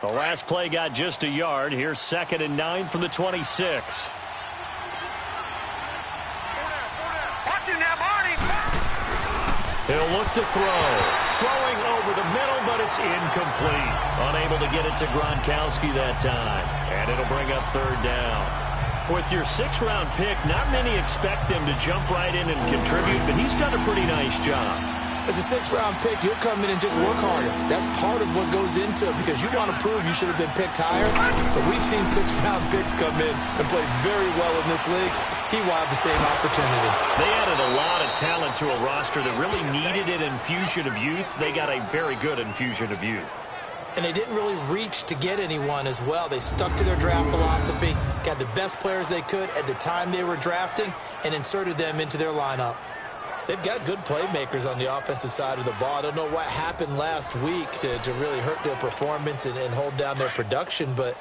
The last play got just a yard. Here's 2nd and 9 from the 26. He'll look to throw. Throwing over the middle, but it's incomplete. Unable to get it to Gronkowski that time. And it'll bring up 3rd down. With your 6th-round pick, not many expect him to jump right in and contribute, but he's done a pretty nice job. As a 6th-round pick, you'll come in and just work harder. That's part of what goes into it because you want to prove you should have been picked higher. But we've seen 6th-round picks come in and play very well in this league. He will have the same opportunity. They added a lot of talent to a roster that really needed an infusion of youth. They got a very good infusion of youth. And they didn't really reach to get anyone as well. They stuck to their draft philosophy, got the best players they could at the time they were drafting, and inserted them into their lineup. They've got good playmakers on the offensive side of the ball. I don't know what happened last week to really hurt their performance and hold down their production, but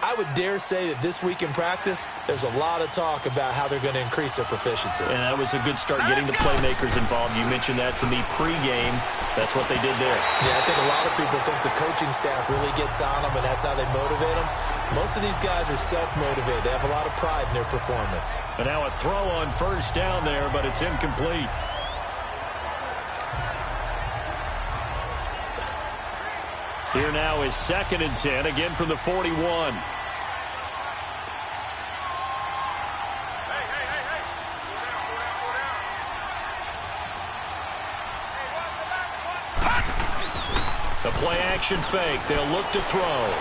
I would dare say that this week in practice, there's a lot of talk about how they're going to increase their proficiency. And that was a good start getting the playmakers involved. You mentioned that to me pregame. That's what they did there. Yeah, I think a lot of people think the coaching staff really gets on them, and that's how they motivate them. Most of these guys are self-motivated. They have a lot of pride in their performance. And now a throw on 1st down there, but it's incomplete. Here now is 2nd and 10, again from the 41. The play-action fake. They'll look to throw.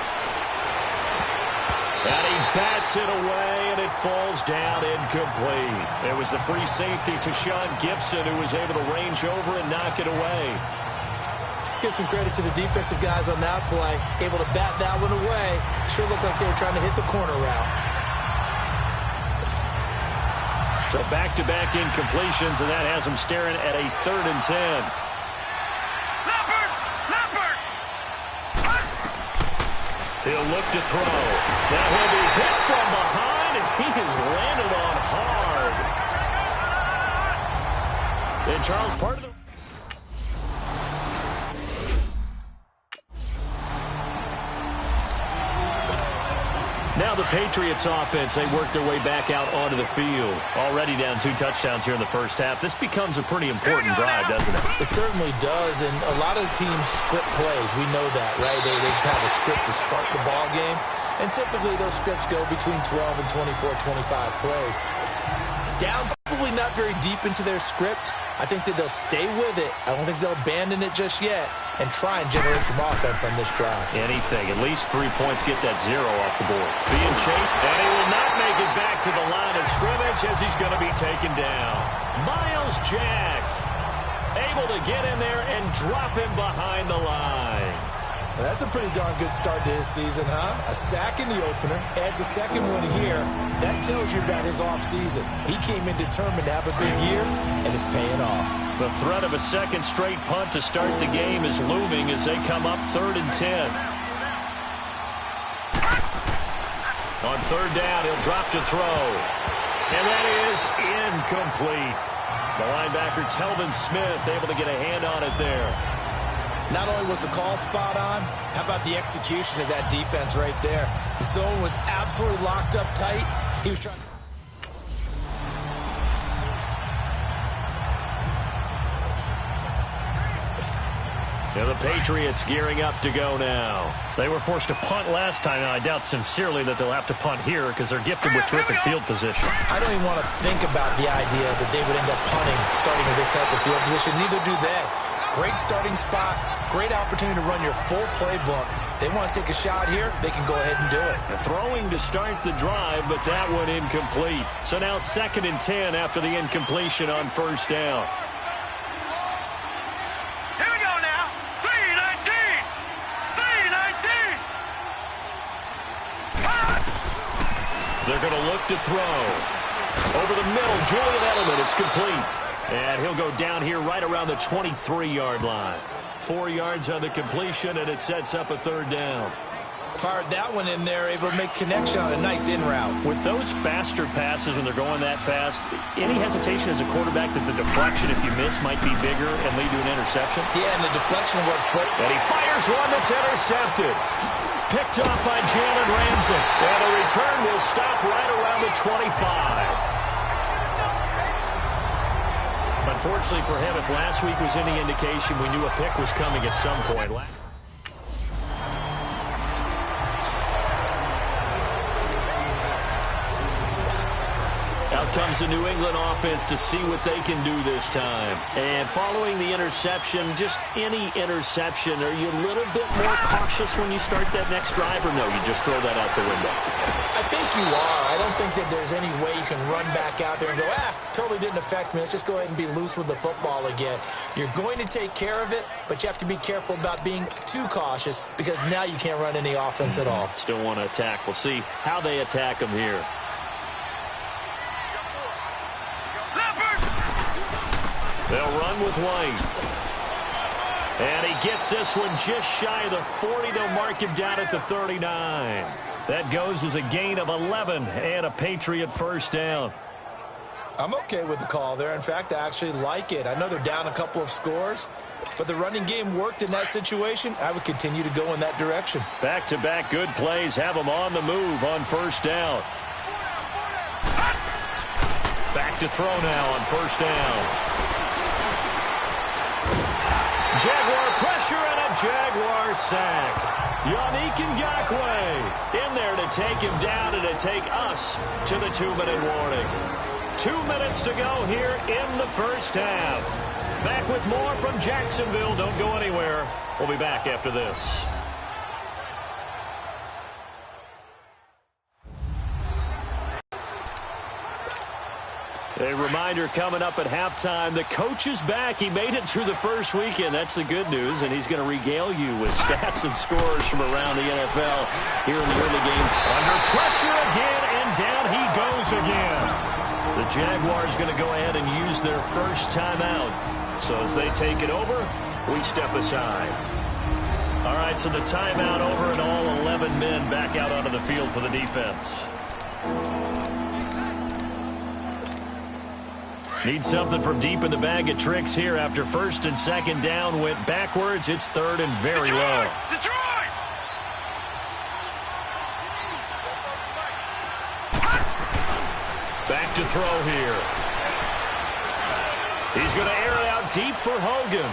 And he bats it away, and it falls down incomplete. It was the free safety to Sean Gibson who was able to range over and knock it away. Let's give some credit to the defensive guys on that play. Able to bat that one away. Sure looked like they were trying to hit the corner route. So back-to-back incompletions, and that has them staring at a 3rd and 10. He'll look to throw. Now he'll be hit from behind, and he has landed on hard. And Charles, part of the... Now the Patriots offense, they work their way back out onto the field. Already down 2 touchdowns here in the 1st half. This becomes a pretty important drive, doesn't it? It certainly does, and a lot of teams script plays. We know that, right? They have a script to start the ball game, and typically those scripts go between 12 and 24, 25 plays. Down probably not very deep into their script. I think that they'll stay with it. I don't think they'll abandon it just yet and try and generate some offense on this drive. Anything. At least 3 points, get that 0 off the board. Being chased, and he will not make it back to the line of scrimmage as he's going to be taken down. Myles Jack able to get in there and drop him behind the line. Well, that's a pretty darn good start to his season, huh? A sack in the opener, adds a 2nd one here. That tells you about his offseason. He came in determined to have a big year, and it's paying off. The threat of a 2nd straight punt to start the game is looming as they come up 3rd and 10. On 3rd down, he'll drop to throw. And that is incomplete. The linebacker, Telvin Smith, able to get a hand on it there. Not only was the call spot on, how about the execution of that defense right there? The zone was absolutely locked up tight. He was trying. Yeah, the Patriots gearing up to go now. They were forced to punt last time, and I doubt sincerely that they'll have to punt here because they're gifted with terrific field position. I don't even want to think about the idea that they would end up punting starting with this type of field position. Neither do they. Great starting spot, great opportunity to run your full playbook. They want to take a shot here, they can go ahead and do it. They're throwing to start the drive, but that one incomplete. So now 2nd and 10 after the incompletion on 1st down. Here we go now. 3-19. 3-19. They're going to look to throw. Over the middle, Julian Edelman, it's complete. And he'll go down here right around the 23-yard line. 4 yards on the completion, and it sets up a 3rd down. Fired that one in there, able to make connection on a nice in route. With those faster passes, and they're going that fast, any hesitation as a quarterback that the deflection, if you miss, might be bigger and lead to an interception? Yeah, and the deflection works, but... And he fires one that's intercepted. Picked off by Jalen Ramsey. And the return will stop right around the 25. Unfortunately for him, if last week was any indication, we knew a pick was coming at some point. Out comes the New England offense to see what they can do this time. And following the interception, just any interception, are you a little bit more cautious when you start that next drive, or no, you just throw that out the window? I think you are. I don't think that there's any way you can run back out there and go, totally didn't affect me. Let's just go ahead and be loose with the football again. You're going to take care of it, but you have to be careful about being too cautious because now you can't run any offense at all. Still want to attack. We'll see how they attack them here. They'll run with White. And he gets this one just shy of the 40. They'll mark him down at the 39. That goes as a gain of 11 and a Patriot first down. I'm okay with the call there. In fact, I actually like it. I know they're down a couple of scores, but the running game worked in that situation. I would continue to go in that direction. Back-to-back good plays have them on the move on first down. Back to throw now on first down. Jaguar pressure and a Jaguar sack. Yannick Ngakoue in there to take him down and to take us to the 2-minute warning. 2 minutes to go here in the first half. Back with more from Jacksonville. Don't go anywhere. We'll be back after this. A reminder coming up at halftime, the coach is back. He made it through the first weekend. That's the good news, and he's going to regale you with stats and scores from around the NFL here in the early games. Under pressure again, and down he goes again. The Jaguars going to go ahead and use their first timeout. So as they take it over, we step aside. All right, so the timeout over and all 11 men back out onto the field for the defense. Need something from deep in the bag of tricks here after first and second down went backwards. It's third and very low. Detroit! Back to throw here. He's going to air it out deep for Hogan.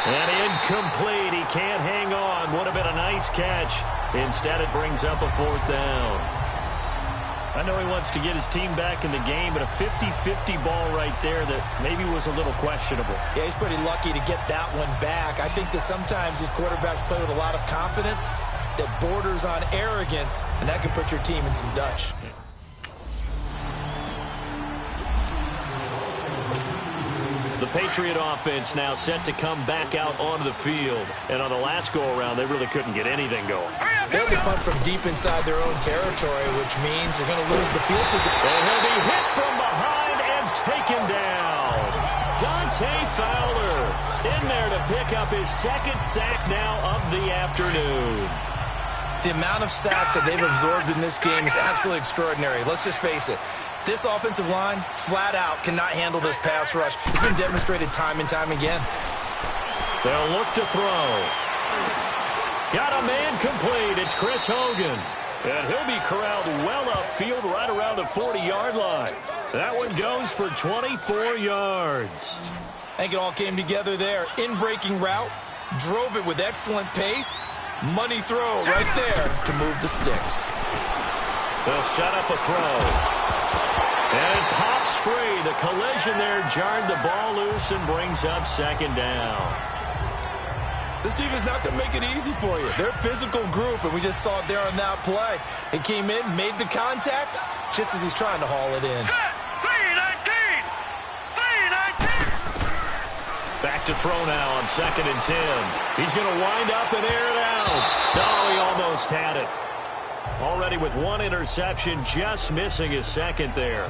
And incomplete. He can't hang on. Would have been a nice catch. Instead, it brings up a fourth down. I know he wants to get his team back in the game, but a 50-50 ball right there that maybe was a little questionable. Yeah, he's pretty lucky to get that one back. I think that sometimes these quarterbacks play with a lot of confidence that borders on arrogance, and that can put your team in some Dutch. The Patriot offense now set to come back out onto the field. And on the last go-around, they really couldn't get anything going. They'll be pumped from deep inside their own territory, which means they're going to lose the field position. And he'll be hit from behind and taken down. Dante Fowler in there to pick up his second sack now of the afternoon. The amount of sacks that they've absorbed in this game is absolutely extraordinary. Let's just face it. This offensive line, flat out, cannot handle this pass rush. It's been demonstrated time and time again. They'll look to throw. Got a man complete. It's Chris Hogan. And he'll be corralled well upfield right around the 40-yard line. That one goes for 24 yards. I think it all came together there. In-breaking route, drove it with excellent pace. Money throw right there to move the sticks. They'll set up a throw. And it pops free. The collision there jarred the ball loose and brings up second down. This team is not going to make it easy for you. They're a physical group, and we just saw it there on that play. It came in, made the contact, just as he's trying to haul it in. Set! 3-19! Back to throw now on second and 10. He's going to wind up and air it out. No, he almost had it. Already with one interception, just missing his second there.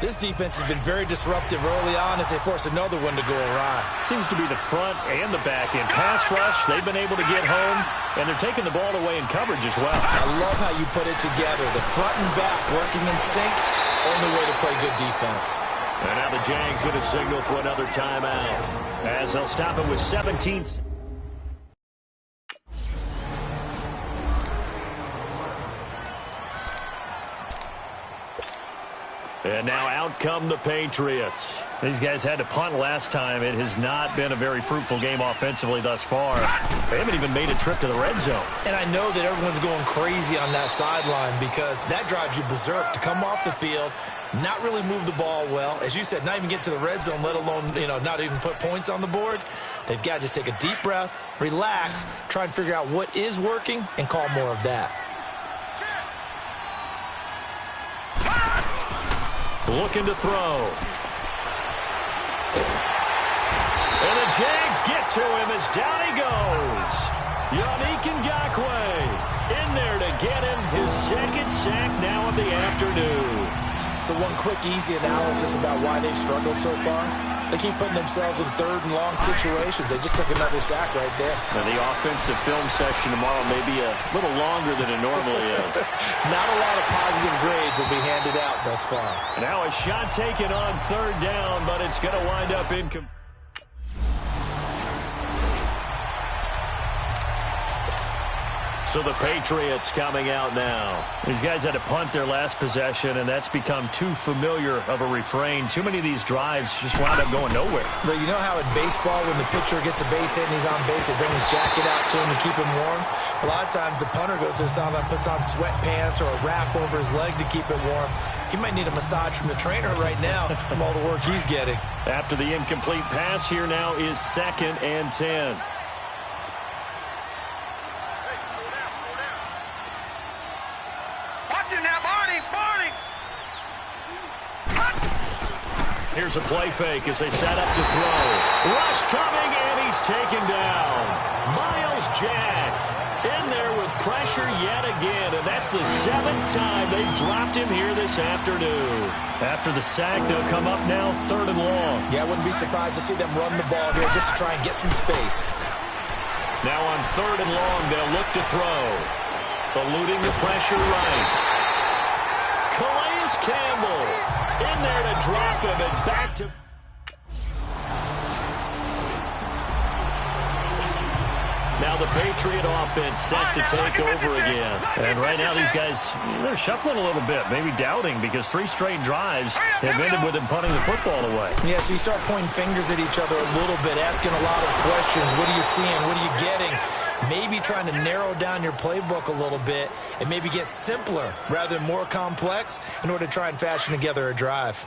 This defense has been very disruptive early on as they force another one to go awry. Seems to be the front and the back end. Pass rush, they've been able to get home, and they're taking the ball away in coverage as well. I love how you put it together. The front and back working in sync, only way to play good defense. And now the Jags going to signal for another timeout as they'll stop it with 17. And now out come the Patriots. These guys had to punt last time. It has not been a very fruitful game offensively thus far. They haven't even made a trip to the red zone. And I know that everyone's going crazy on that sideline because that drives you berserk to come off the field, not really move the ball well. As you said, not even get to the red zone, let alone, not even put points on the board. They've got to just take a deep breath, relax, try and figure out what is working, and call more of that. Looking to throw. And the Jags get to him as down he goes. Yannick Ngakoue in there to get him his second sack now of the afternoon. So one quick, easy analysis about why they struggled so far. They keep putting themselves in third and long situations. They just took another sack right there. Now the offensive film session tomorrow may be a little longer than it normally is. Not a lot of positive grades will be handed out thus far. Now a shot taken on third down, but it's going to wind up incomplete. So the Patriots coming out now. These guys had to punt their last possession, and that's become too familiar of a refrain. Too many of these drives just wound up going nowhere. But you know how in baseball, when the pitcher gets a base hit and he's on base, they bring his jacket out to him to keep him warm? A lot of times the punter goes to the sideline, puts on sweatpants or a wrap over his leg to keep it warm. He might need a massage from the trainer right now from all the work he's getting. After the incomplete pass, here now is 2nd and 10. Here's a play fake as they set up to throw. Rush coming, and he's taken down. Myles Jack in there with pressure yet again, and that's the 7th time they've dropped him here this afternoon. After the sack, they'll come up now 3rd and long. Yeah, I wouldn't be surprised to see them run the ball here just to try and get some space. Now on 3rd and long, they'll look to throw. Eluding the pressure right. Calais Campbell in there to drop him and back to... Now the Patriot offense set to take over again. And right now these guys, they're shuffling a little bit, maybe doubting, because 3 straight drives have ended with them punting the football away. Yeah, so you start pointing fingers at each other a little bit, asking a lot of questions. What are you seeing? What are you getting? Maybe trying to narrow down your playbook a little bit and maybe get simpler rather than more complex in order to try and fashion together a drive.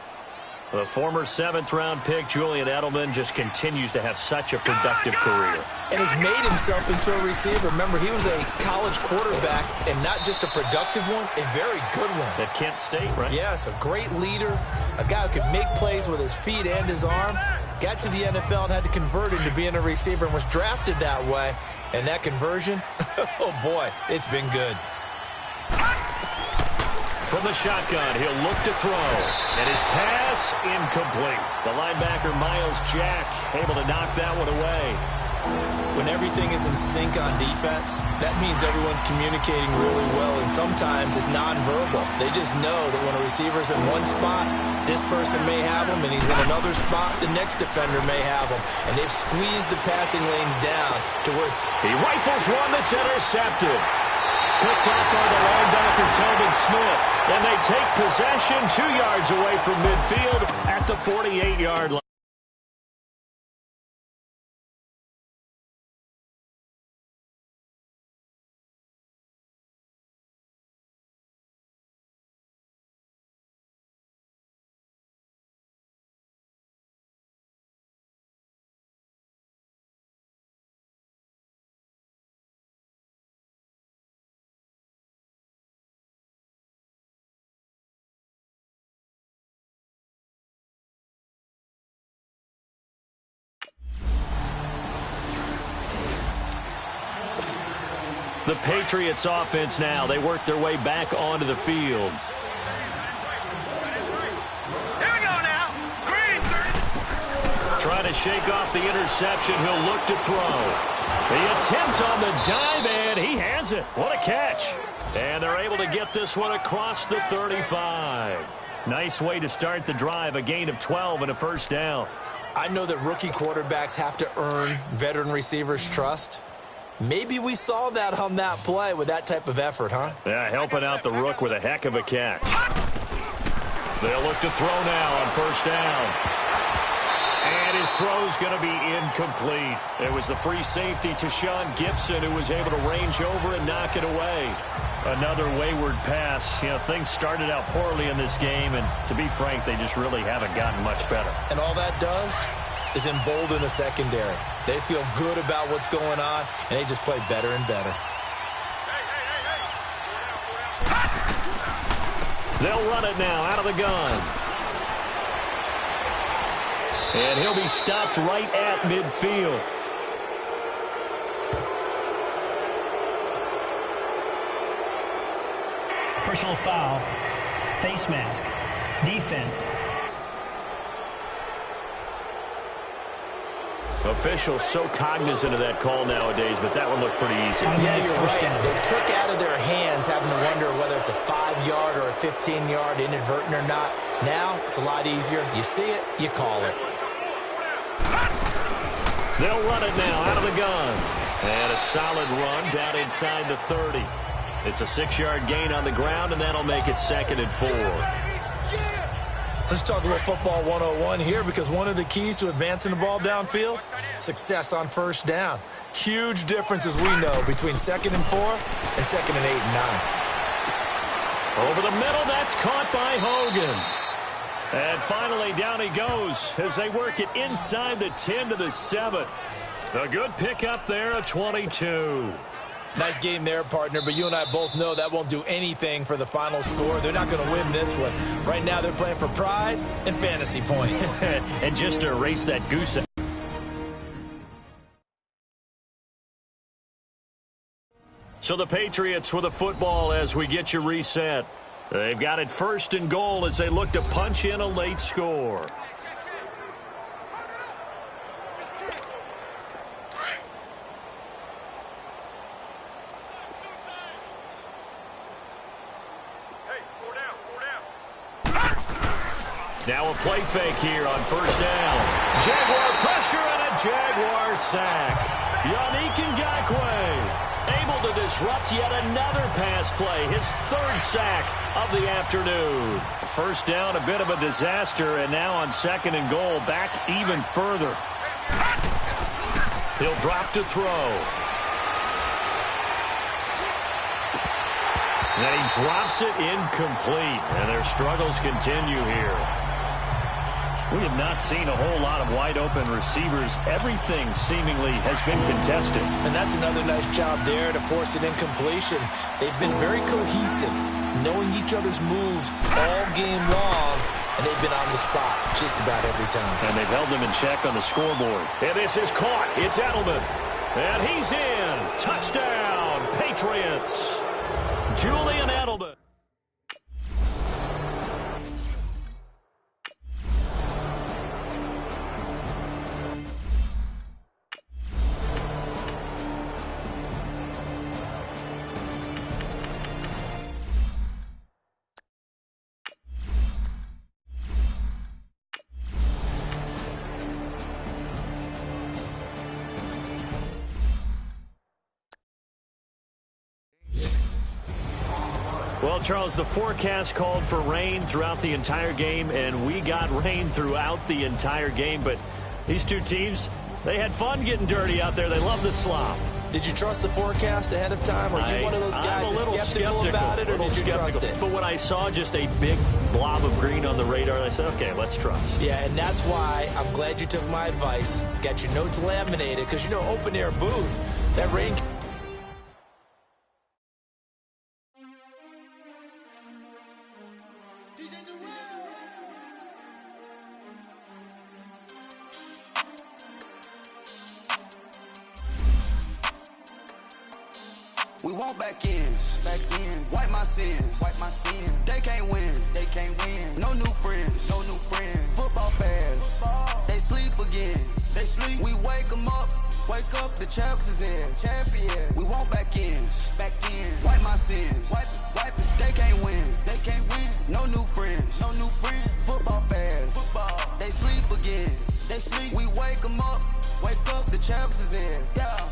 The former 7th-round pick, Julian Edelman, just continues to have such a productive career. And has made himself into a receiver. Remember, he was a college quarterback, and not just a productive one, a very good one. At Kent State, right? Yes, a great leader, a guy who could make plays with his feet and his arm. Got to the NFL and had to convert into being a receiver and was drafted that way. And that conversion, oh boy, it's been good. From the shotgun, he'll look to throw. And his pass, incomplete. The linebacker, Myles Jack, able to knock that one away. When everything is in sync on defense, that means everyone's communicating really well, and sometimes it's nonverbal. They just know that when a receiver's in one spot, this person may have him, and he's in another spot, the next defender may have him. And they've squeezed the passing lanes down to where it's... He rifles one that's intercepted. Picked off by the linebacker, Telvin Smith. And they take possession 2 yards away from midfield at the 48-yard line. The Patriots offense now. They work their way back onto the field. Here we go now. Green. Trying to shake off the interception. He'll look to throw. The attempt on the dive, and he has it. What a catch. And they're able to get this one across the 35. Nice way to start the drive. A gain of 12 and a first down. I know that rookie quarterbacks have to earn veteran receivers' trust. Maybe we saw that on that play with that type of effort, huh? Yeah, helping out the rook with a heck of a catch. They'll look to throw now on first down. And his throw's going to be incomplete. It was the free safety to Sean Gibson who was able to range over and knock it away. Another wayward pass. You know, things started out poorly in this game, and to be frank, they just really haven't gotten much better. And all that does is embolden the secondary. They feel good about what's going on, and they just play better and better. They'll run it now out of the gun. And he'll be stopped right at midfield. Personal foul, face mask, defense. Officials so cognizant of that call nowadays, but that one looked pretty easy. Yeah, you're right. They took out of their hands having to wonder whether it's a 5-yard or a 15-yard inadvertent or not. Now it's a lot easier. You see it, you call it. They'll run it now out of the gun. And a solid run down inside the 30. It's a 6-yard gain on the ground, and that'll make it 2nd and 4. Let's talk a little football 101 here, because one of the keys to advancing the ball downfield, success on first down. Huge difference, as we know, between 2nd and 4 and 2nd and 8 and 9. Over the middle, that's caught by Hogan. And finally, down he goes as they work it inside the 10 to the 7. A good pickup there, a 22. Nice game there, partner, but you and I both know that won't do anything for the final score. They're not going to win this one. Right now, they're playing for pride and fantasy points. And just to erase that goose. So the Patriots with the football as we get you reset. They've got it 1st and goal as they look to punch in a late score. Now a play fake here on first down. Jaguar pressure and a Jaguar sack. Yannick Ngakoue able to disrupt yet another pass play. His 3rd sack of the afternoon. First down, a bit of a disaster, and now on 2nd and goal, back even further. He'll drop to throw. And he drops it incomplete, and their struggles continue here. We have not seen a whole lot of wide-open receivers. Everything seemingly has been contested. And that's another nice job there to force an incompletion. They've been very cohesive, knowing each other's moves all game long, and they've been on the spot just about every time. And they've held them in check on the scoreboard. And this is caught. It's Edelman. And he's in. Touchdown, Patriots. Julian Edelman. Well, Charles, the forecast called for rain throughout the entire game, and we got rain throughout the entire game. But these two teams, they had fun getting dirty out there. They love the slop. Did you trust the forecast ahead of time? Or are you one of those guys that's skeptical about it, or did you trust it? But when I saw just a big blob of green on the radar, I said, okay, let's trust. Yeah, and that's why I'm glad you took my advice. Got your notes laminated, because, you know, open-air booth, that rain... We want back ends, wipe my sins, They can't win, No new friends, Football fans, they sleep again, We wake them up, the champs is in, We want back ends, wipe my sins, They can't win, No new friends, Football fans, they sleep again, We wake them up, the champs is in, yeah.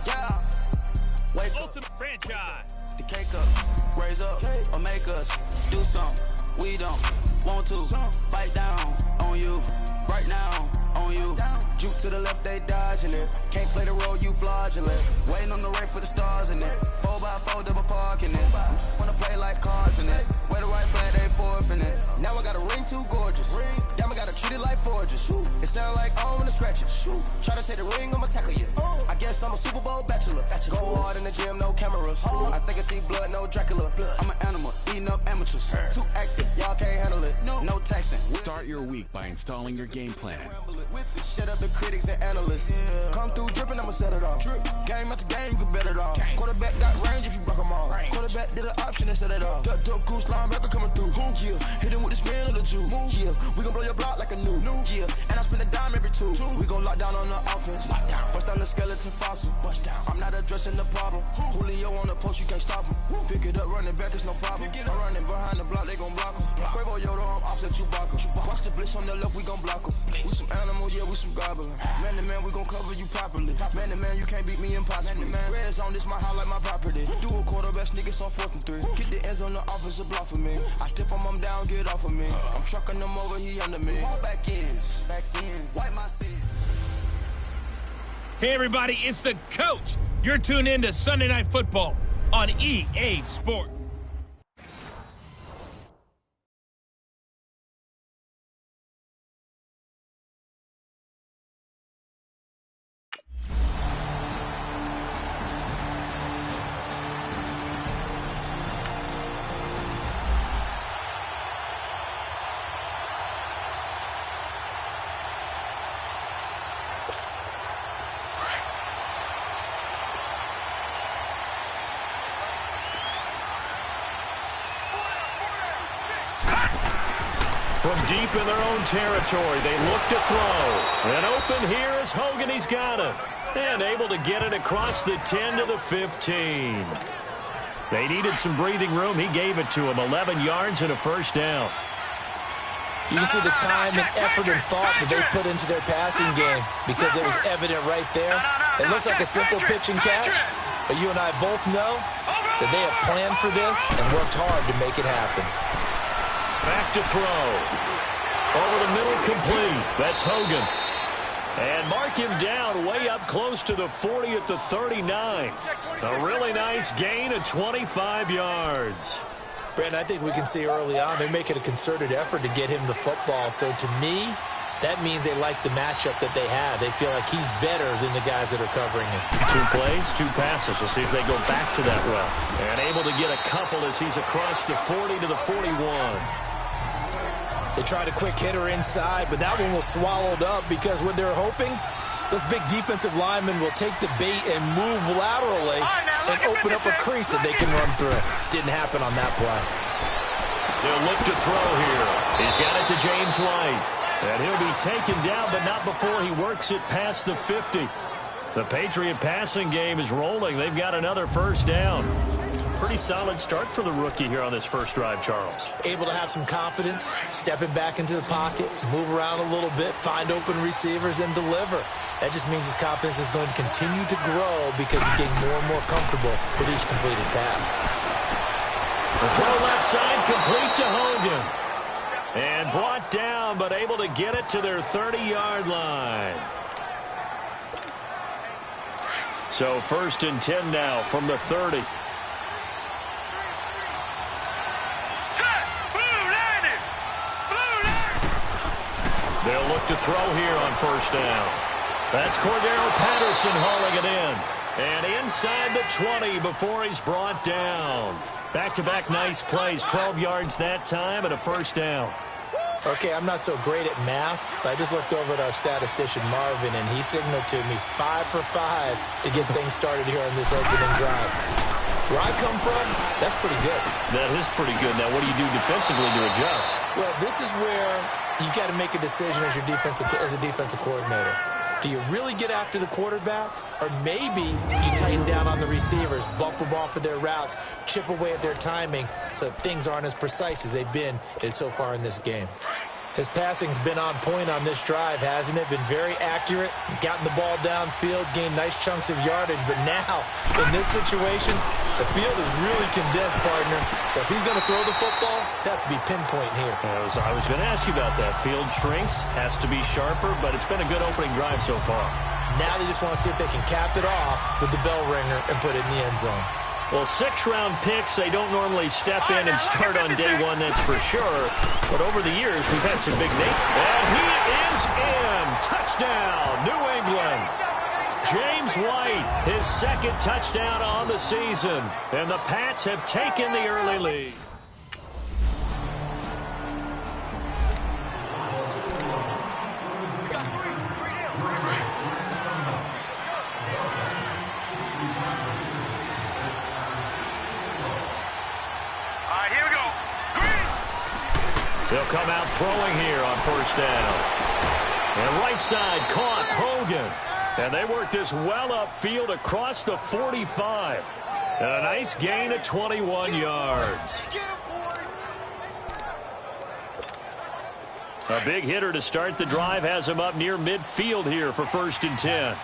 Wake Ultimate up. franchise. The cake up, raise up, or make us do something. We don't Want to bite down on you right now, on you. Juke to the left, they dodging it. Can't play the role, you fraudulent. Waiting on the race for the stars in it. 4x4 double parking it. Wanna play like cars in it. Where the right flag, they forfeit it. Now I got a ring too gorgeous. Damn, I gotta treat it like forges. It sound like oh, when I scratch it. Try to take the ring, I'ma tackle you. I guess I'm a Super Bowl bachelor. Go hard in the gym, no cameras. I think I see blood, no Dracula. I'm an animal, eating up amateurs. Too active, y'all can't handle it. No texting. Start your week by installing your game plan. Shut up the critics and analysts. Come through dripping, I'ma set it off. Game after game, you can bet it off. Quarterback got range if you block them all. Quarterback did an option and set it off. Duck goose linebacker coming through. Yeah, hit him with the spin of the Jew. Yeah, we gon' blow your block like a new. Yeah, and I spend a dime every two. We gon' lock down on the offense. Bust down the skeleton fossil. I'm not addressing the problem. Julio on the post, you can't stop him. Pick it up, running back, it's no problem. I'm running behind the block, they gon' block him. Quavo Yoda, I'm offset Chewbacca. Watch the blitz on the left, we gon' block him. We some animal, yeah, we some goblin. Man to man, we gon' cover you properly. Man to man, you can't beat me impossibly. Red zone, this my house like my property. Do a quarterback niggas on 4th and 3. Get the ends on the offensive block for me. I stiff him down, get off of me. I'm trucking them over, he under me. Back in, wipe my sins. Hey everybody, it's the coach. You're tuned in to Sunday Night Football on EA Sports. From deep in their own territory, they look to throw. And open here is Hogan. He's got it. And able to get it across the 10 to the 15. They needed some breathing room. He gave it to them. 11 yards and a first down. You can see the time and effort and thought that they put into their passing game because it was evident right there. It looks like a simple pitch and catch, but you and I both know that they have planned for this and worked hard to make it happen. Back to throw. Over the middle, complete. That's Hogan. And mark him down way up close to the 40 at the 39. A really nice gain of 25 yards. Brandon, I think we can see early on they're making a concerted effort to get him the football. So to me, that means they like the matchup that they have. They feel like he's better than the guys that are covering him. 2 plays, 2 passes. We'll see if they go back to that route. And able to get a couple as he's across the 40 to the 41. They tried a quick hitter inside, but that one was swallowed up because what they're hoping, this big defensive lineman will take the bait and move laterally and open up a crease that they can run through. Didn't happen on that play. They'll look to throw here. He's got it to James White. And he'll be taken down, but not before he works it past the 50. The Patriot passing game is rolling. They've got another first down. Pretty solid start for the rookie here on this first drive, Charles. Able to have some confidence, stepping back into the pocket, move around a little bit, find open receivers, and deliver. That just means his confidence is going to continue to grow because he's getting more and more comfortable with each completed pass. The throw left side, complete to Hogan. And brought down, but able to get it to their 30-yard line. So 1st and 10 now from the 30. They'll look to throw here on first down. That's Cordero Patterson hauling it in. And inside the 20 before he's brought down. Back-to-back nice plays, 12 yards that time and a first down. Okay, I'm not so great at math, but I just looked over at our statistician Marvin, and he signaled to me 5 for 5 to get things started here on this opening drive. Where I come from, that's pretty good. That is pretty good. Now, what do you do defensively to adjust? Well, this is where you got to make a decision as a defensive coordinator. Do you really get after the quarterback? Or maybe you tighten down on the receivers, bump them off of their routes, chip away at their timing so things aren't as precise as they've been so far in this game. His passing's been on point on this drive, hasn't it? Been very accurate, gotten the ball downfield, gained nice chunks of yardage. But now, in this situation, the field is really condensed, partner. So if he's going to throw the football, that have to be pinpoint here. I was going to ask you about that. Field shrinks, has to be sharper, but it's been a good opening drive so far. Now they just want to see if they can cap it off with the bell ringer and put it in the end zone. Well, 6th-round picks, they don't normally step in and start on day one, that's for sure. But over the years, we've had some big names. And he is in. Touchdown, New England. James White, his 2nd touchdown on the season. And the Pats have taken the early lead. They'll come out throwing here on 1st down. And right side caught Hogan. And they work this well upfield across the 45. And a nice gain of 21 yards. A big hitter to start the drive has him up near midfield here for 1st and 10.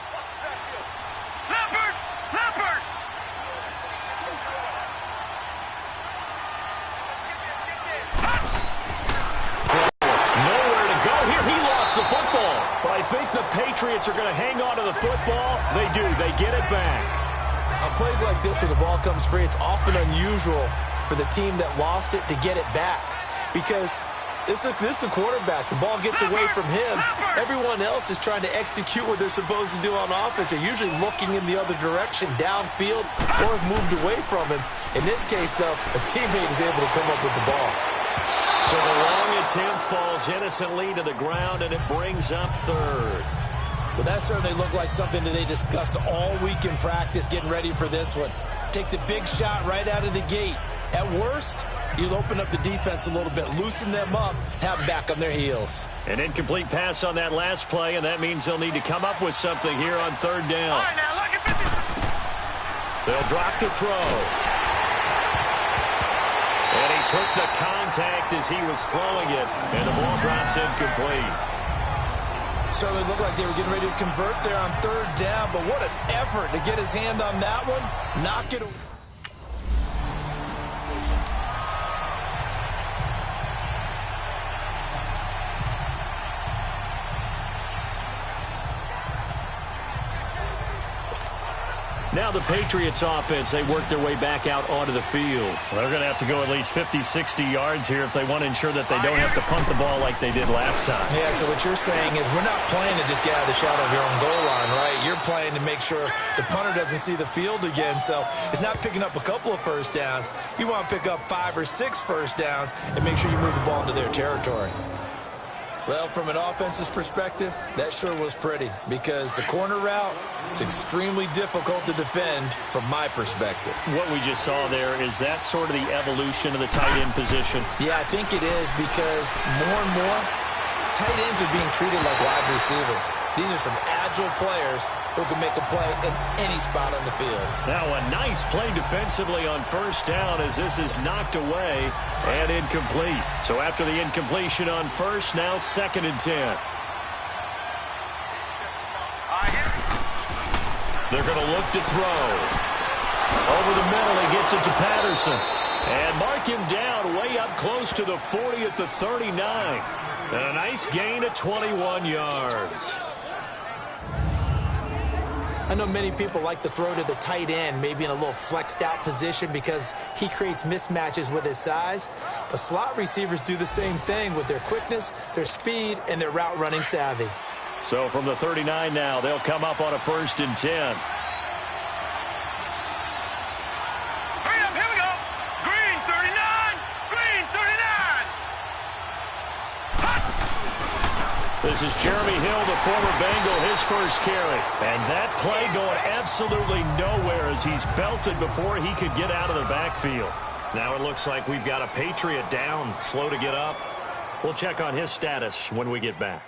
The football. But I think the Patriots are going to hang on to the football. They do. They get it back. On plays like this where the ball comes free, it's often unusual for the team that lost it to get it back. Because this is the quarterback. The ball gets away from him. Everyone else is trying to execute what they're supposed to do on offense. They're usually looking in the other direction, downfield, or have moved away from him. In this case, though, a teammate is able to come up with the ball. So the long attempt falls innocently to the ground, and it brings up 3rd. Well, that certainly looked like something that they discussed all week in practice, getting ready for this one. Take the big shot right out of the gate. At worst, you'll open up the defense a little bit, loosen them up, have them back on their heels. An incomplete pass on that last play, and that means they'll need to come up with something here on 3rd down. All right, now look at this. They'll drop the throw. And he took the contact as he was throwing it, and the ball drops incomplete. Certainly looked like they were getting ready to convert there on 3rd down, but what an effort to get his hand on that one. Knock it away. Now the Patriots offense, they work their way back out onto the field. Well, they're going to have to go at least 50, 60 yards here if they want to ensure that they don't have to punt the ball like they did last time. Yeah, so what you're saying is we're not playing to just get out of the shadow of your own goal line, right? You're playing to make sure the punter doesn't see the field again. So it's not picking up a couple of 1st downs. You want to pick up 5 or 6 1st downs and make sure you move the ball into their territory. Well, from an offense's perspective, that sure was pretty because the corner route is extremely difficult to defend from my perspective. What we just saw there, is that sort of the evolution of the tight end position? Yeah, I think it is because more and more tight ends are being treated like wide receivers. These are some agile players who can make a play in any spot on the field. Now a nice play defensively on 1st down as this is knocked away and incomplete. So after the incompletion on 1st, now 2nd and 10. They're going to look to throw. Over the middle, he gets it to Patterson. And mark him down way up close to the 40 at the 39. And a nice gain of 21 yards. I know many people like to throw to the tight end, maybe in a little flexed out position because he creates mismatches with his size. But slot receivers do the same thing with their quickness, their speed, and their route running savvy. So from the 39 now, they'll come up on a 1st and 10. Hurry up, here we go. Green 39, green 39. This is Jeremy Hill, the former Bengal, his first carry. And that play going absolutely nowhere as he's belted before he could get out of the backfield. Now it looks like we've got a Patriot down, slow to get up. We'll check on his status when we get back.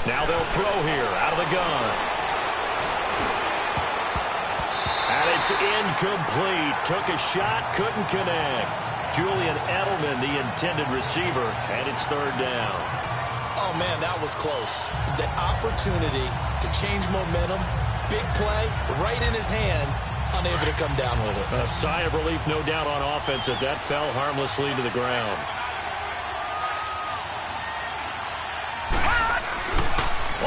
Now they'll throw here out of the gun. And it's incomplete. Took a shot, couldn't connect. Julian Edelman, the intended receiver, and it's third down. Oh, man, that was close. The opportunity to change momentum, big play, right in his hands, unable to come down with it. A sigh of relief, no doubt, on offense that fell harmlessly to the ground.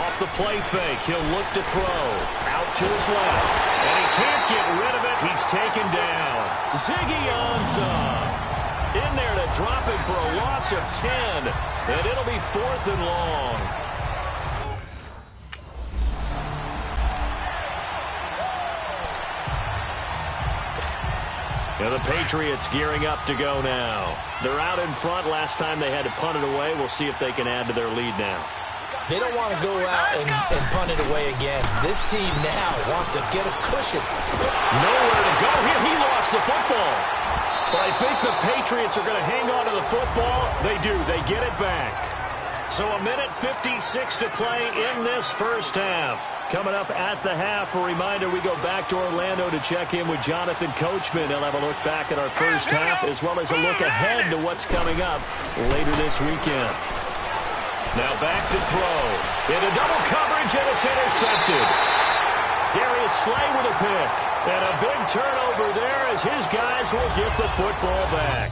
Off the play fake, he'll look to throw. Out to his left. And he can't get rid of it. He's taken down. Ziggy Ansah in there to drop him for a loss of 10. And it'll be 4th and long. Now the Patriots gearing up to go now. They're out in front. Last time they had to punt it away. We'll see if they can add to their lead now. They don't want to go out and punt it away again. This team now wants to get a cushion. Nowhere to go here. He lost the football. But I think the Patriots are going to hang on to the football. They do. They get it back. So a minute 56 to play in this first half. Coming up at the half, a reminder, we go back to Orlando to check in with Jonathan Coachman. He'll have a look back at our first half as well as a look ahead to what's coming up later this weekend. Now back to throw. Into double coverage, and it's intercepted. Darius Slay with a pick. And a big turnover there as his guys will get the football back.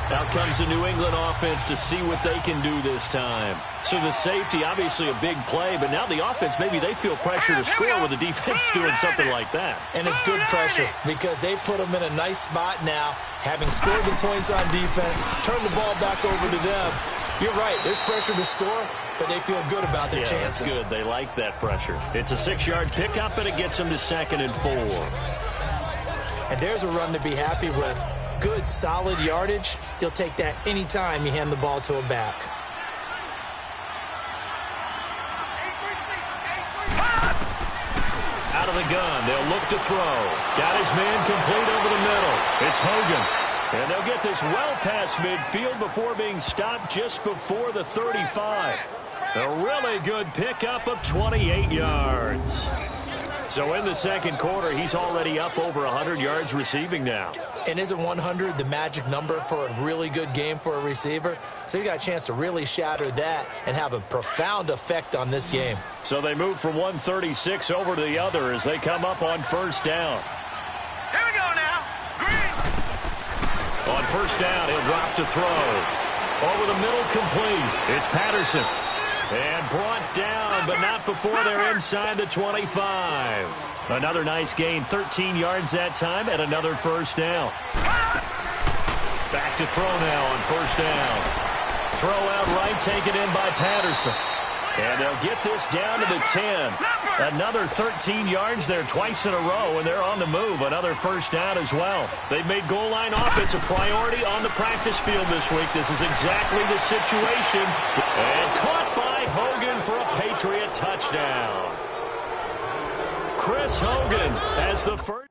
Out comes the New England offense to see what they can do this time. So the safety, obviously a big play, but now the offense, maybe they feel pressure to score with the defense doing something like that. And it's good pressure because they put them in a nice spot now, having scored the points on defense, turn the ball back over to them. You're right, there's pressure to score, but they feel good about their chances. That's good. They like that pressure. It's a 6-yard pickup, and it gets them to 2nd and 4. And there's a run to be happy with. Good, solid yardage. You'll take that anytime you hand the ball to a back. Out of the gun, they'll look to throw. Got his man complete over the middle. It's Hogan. And they'll get this well past midfield before being stopped just before the 35. A really good pickup of 28 yards. So in the second quarter, he's already up over 100 yards receiving now. And isn't 100 the magic number for a really good game for a receiver? So he got a chance to really shatter that and have a profound effect on this game. So they move from 136 over to the other as they come up on first down. Here we go now. Green. On first down, he'll drop to throw. Over the middle, complete. It's Patterson. And brought down, but not before they're inside the 25. Another nice gain, 13 yards that time, and another first down. Back to throw now on first down. Throw out right, taken in by Patterson. And they'll get this down to the 10. Another 13 yards there twice in a row, and they're on the move. Another first down as well. They've made goal line offense a priority on the practice field this week. This is exactly the situation. And caught by Hogan for a Patriot touchdown. Chris Hogan has the first.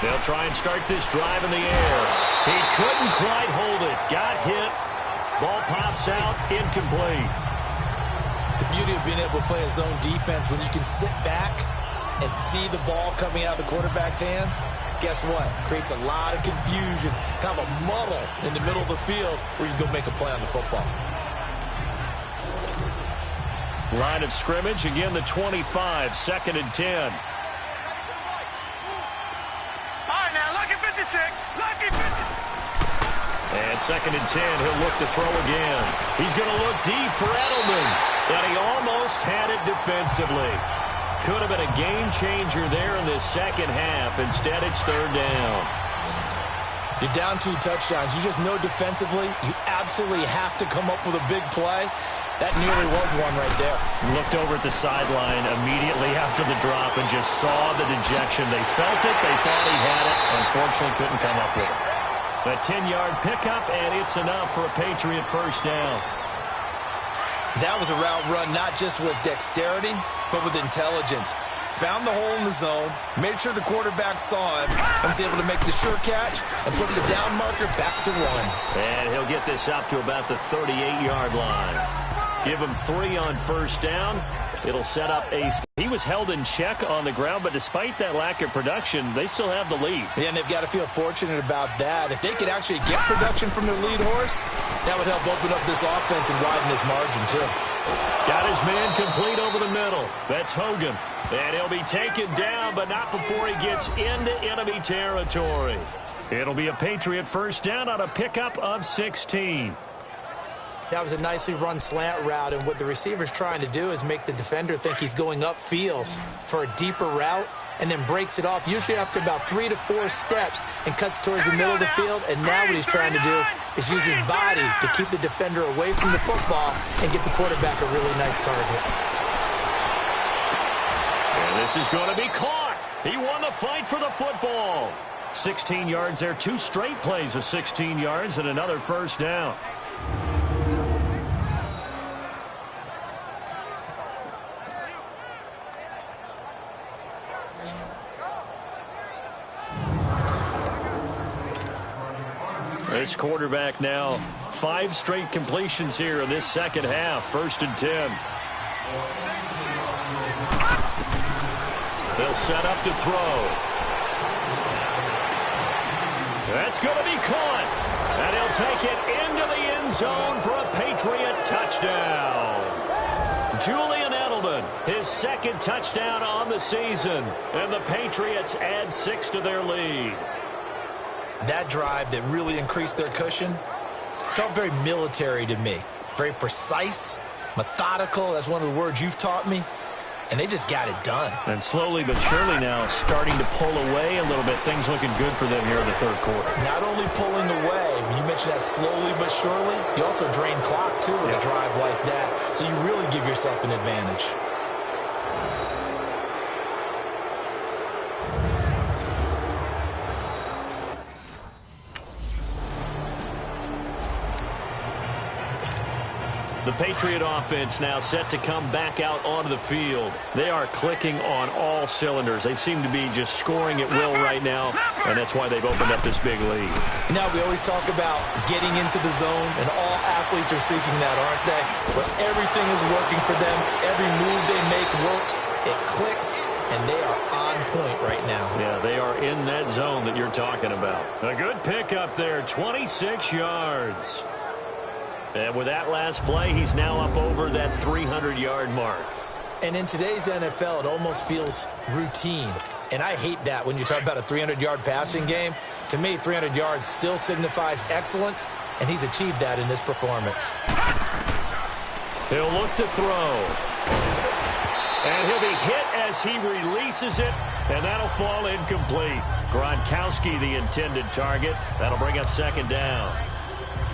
They'll try and start this drive in the air. He couldn't quite hold it. Got hit. Ball pops out. Incomplete. The beauty of being able to play a zone defense when you can sit back and see the ball coming out of the quarterback's hands, guess what? Creates a lot of confusion, kind of a muddle in the middle of the field where you can go make a play on the football. Line of scrimmage, again the 25, 2nd and 10. And 2nd and 10, he'll look to throw again. He's going to look deep for Edelman. And he almost had it defensively. Could have been a game changer there in this second half. Instead, it's third down. You're down 2 touchdowns. You just know defensively you absolutely have to come up with a big play. That nearly was one right there. Looked over at the sideline immediately after the drop and just saw the dejection. They felt it. They thought he had it. Unfortunately, couldn't come up with it. A 10-yard pickup, and it's enough for a Patriot first down. That was a route run not just with dexterity, but with intelligence. Found the hole in the zone, made sure the quarterback saw it, and was able to make the sure catch and flip the down marker back to run. And he'll get this up to about the 38-yard line. Give him 3 on first down. It'll set up a... He was held in check on the ground, but despite that lack of production, they still have the lead. Yeah, and they've got to feel fortunate about that. If they could actually get production from their lead horse, that would help open up this offense and widen this margin, too. Got his man complete over the middle. That's Hogan. And he'll be taken down, but not before he gets into enemy territory. It'll be a Patriot first down on a pickup of 16. That was a nicely run slant route, and what the receiver's trying to do is make the defender think he's going upfield for a deeper route and then breaks it off, usually after about 3 to 4 steps, and cuts towards the middle of the field. And now what he's trying to do is use his body to keep the defender away from the football and get the quarterback a really nice target. And this is going to be caught. He won the fight for the football. 16 yards there, 2 straight plays of 16 yards and another first down. This quarterback now 5 straight completions here in this second half. 1st and 10. They'll set up to throw. That's going to be caught. And he'll take it into the end zone for a Patriot touchdown. Julian Edelman, his 2nd touchdown on the season. And the Patriots add 6 to their lead. That drive that really increased their cushion felt very military to me. Very precise, methodical. That's one of the words you've taught me. And they just got it done. And slowly but surely now starting to pull away a little bit. Things looking good for them here in the 3rd quarter. Not only pulling away, you mentioned that slowly but surely, you also drain clock, too, with a drive like that. So you really give yourself an advantage. The Patriot offense now set to come back out onto the field. They are clicking on all cylinders. They seem to be just scoring at will right now, and that's why they've opened up this big lead. Now, we always talk about getting into the zone, and all athletes are seeking that, aren't they? But everything is working for them. Every move they make works. It clicks, and they are on point right now. Yeah, they are in that zone that you're talking about. A good pickup there, 26 yards. And with that last play, he's now up over that 300-yard mark. And in today's NFL, it almost feels routine. And I hate that when you talk about a 300-yard passing game. To me, 300 yards still signifies excellence, and he's achieved that in this performance. He'll look to throw. And he'll be hit as he releases it, and that'll fall incomplete. Gronkowski, the intended target. That'll bring up 2nd down.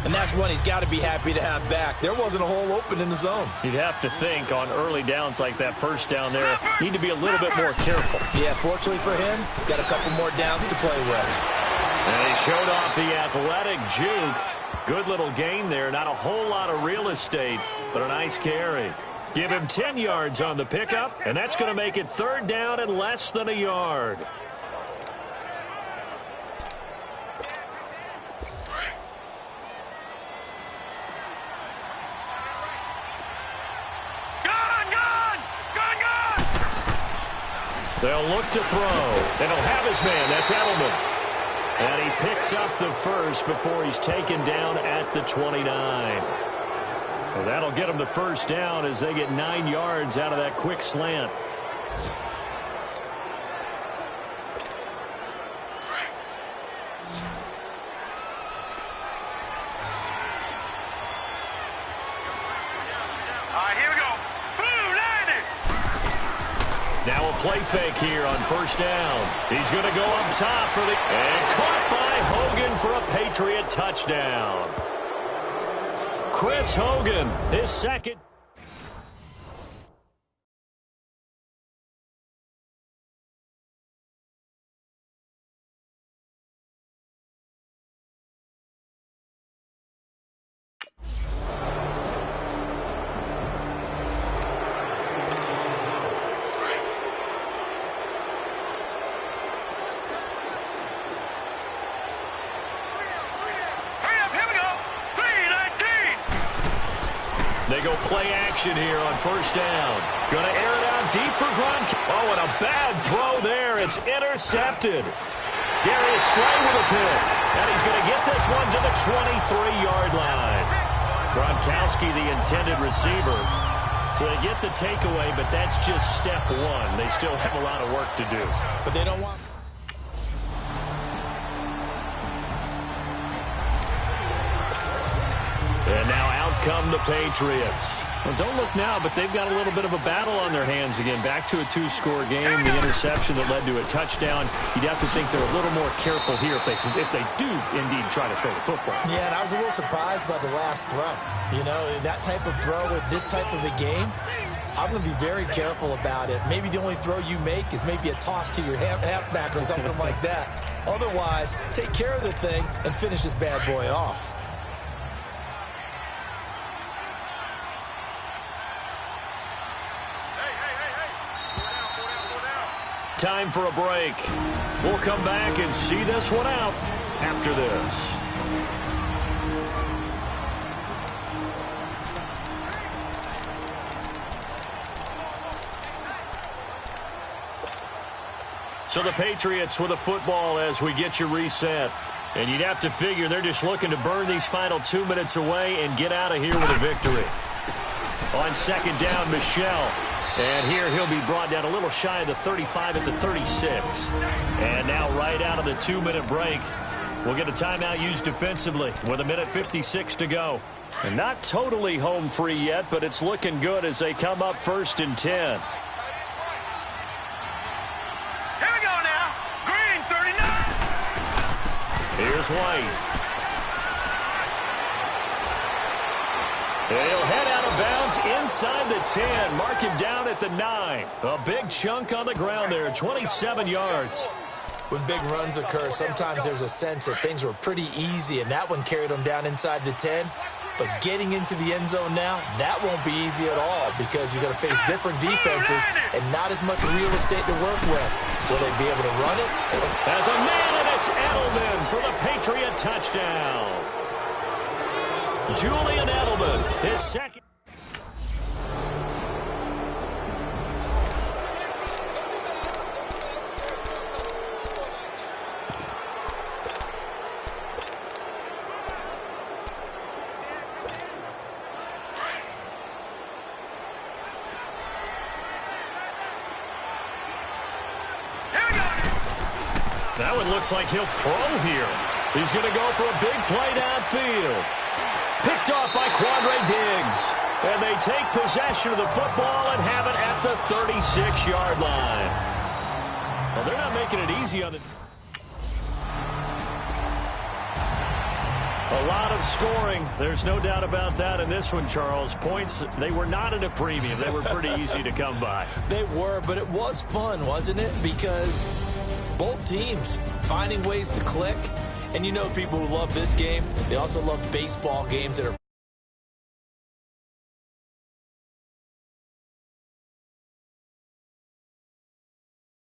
And that's one he's got to be happy to have back. There wasn't a hole open in the zone. You'd have to think on early downs like that, first down there, need to be a little bit more careful. Yeah, fortunately for him, got a couple more downs to play with. And he showed off the athletic juke. Good little gain there. Not a whole lot of real estate, but a nice carry. Give him 10 yards on the pickup, and that's going to make it 3rd down and less than a yard. They'll look to throw, and he'll have his man. That's Edelman. And he picks up the first before he's taken down at the 29. Well, that'll get him the first down as they get 9 yards out of that quick slant. Now a play fake here on first down. He's going to go up top for the... And caught by Hogan for a Patriot touchdown. Chris Hogan, his 2nd... go play action here on first down. Going to air it out deep for Gronkowski. Oh, and a bad throw there. It's intercepted. Darius Slay with a pick. And he's going to get this one to the 23-yard line. Gronkowski, the intended receiver. So they get the takeaway, but that's just step one. They still have a lot of work to do. But they don't want... And now out come the Patriots. Well, don't look now, but they've got a little bit of a battle on their hands again. Back to a two-score game. The interception that led to a touchdown. You'd have to think they're a little more careful here if they do indeed try to throw the football. Yeah, and I was a little surprised by the last throw. You know, that type of throw with this type of a game, I'm going to be very careful about it. Maybe the only throw you make is maybe a toss to your halfback or something like that. Otherwise, take care of the thing and finish this bad boy off. Time for a break. We'll come back and see this one out after this. So the Patriots with a football as we get you reset. And you'd have to figure they're just looking to burn these final 2 minutes away and get out of here with a victory. On second down, Michel. And here he'll be brought down a little shy of the 35 at the 36. And now right out of the 2-minute break, we'll get a timeout used defensively with 1:56 to go. And not totally home free yet, but it's looking good as they come up 1st and 10. Here we go now. Green 39. Here's White. He'll head out of bounds inside the 10. Mark him down at the 9. A big chunk on the ground there, 27 yards. When big runs occur, sometimes there's a sense that things were pretty easy, and that one carried them down inside the 10. But getting into the end zone now, that won't be easy at all because you're going to face different defenses and not as much real estate to work with. Will they be able to run it? As a man, and it's Edelman for the Patriot touchdown. Julian Edelman, his second. That one looks like he'll throw here. He's going to go for a big play downfield. Picked off by Quandre Diggs. And they take possession of the football and have it at the 36-yard line. Well, they're not making it easy on the... A lot of scoring. There's no doubt about that in this one, Charles. Points, they were not at a premium. They were pretty easy to come by. They were, but it was fun, wasn't it? Because both teams finding ways to click. And you know people who love this game, they also love baseball games that are